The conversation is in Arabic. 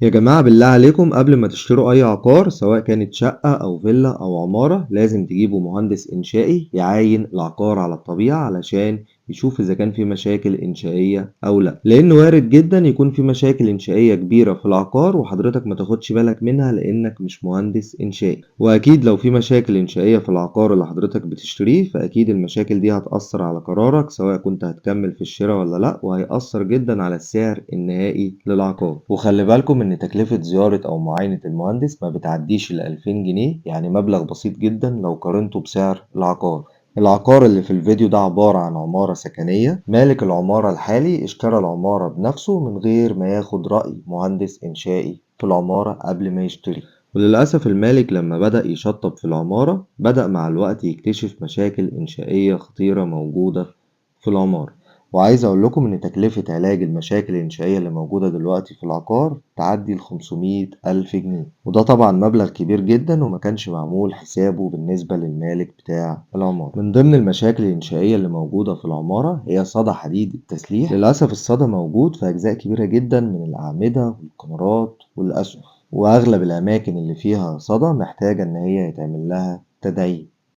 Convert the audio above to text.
يا جماعة بالله عليكم قبل ما تشتروا أي عقار سواء كانت شقة أو فيلا أو عمارة لازم تجيبوا مهندس إنشائي يعاين العقار على الطبيعة علشان يشوف إذا كان في مشاكل إنشائية أو لأ، لأن وارد جدا يكون في مشاكل إنشائية كبيرة في العقار وحضرتك ما تاخدش بالك منها لأنك مش مهندس إنشائي. وأكيد لو في مشاكل إنشائية في العقار اللي حضرتك بتشتريه فأكيد المشاكل دي هتأثر على قرارك سواء كنت هتكمل في الشراء ولا لأ، وهيأثر جدا على السعر النهائي للعقار. وخلي بالكم إن تكلفة زيارة أو معاينة المهندس ما بتعديش ال2000 جنيه، يعني مبلغ بسيط جدا لو قارنته بسعر العقار. العقار اللي في الفيديو ده عبارة عن عمارة سكنية، مالك العمارة الحالي اشترى العمارة بنفسه من غير ما ياخد رأي مهندس إنشائي في العمارة قبل ما يشتري. وللأسف المالك لما بدأ يشطب في العمارة بدأ مع الوقت يكتشف مشاكل إنشائية خطيرة موجودة في العمارة. وعايز أقول لكم إن تكلفة علاج المشاكل الإنشائية اللي موجودة دلوقتي في العقار تعدي ال500 ألف جنيه، وده طبعا مبلغ كبير جدا وما كانش معمول حسابه بالنسبة للمالك بتاع العمارة. من ضمن المشاكل الإنشائية اللي موجودة في العمارة هي صدى حديد التسليح. للأسف الصدى موجود في أجزاء كبيرة جدا من الأعمدة والقنارات والأسقف، وأغلب الأماكن اللي فيها صدى محتاجة إن هي يتعمل لها تدعيم.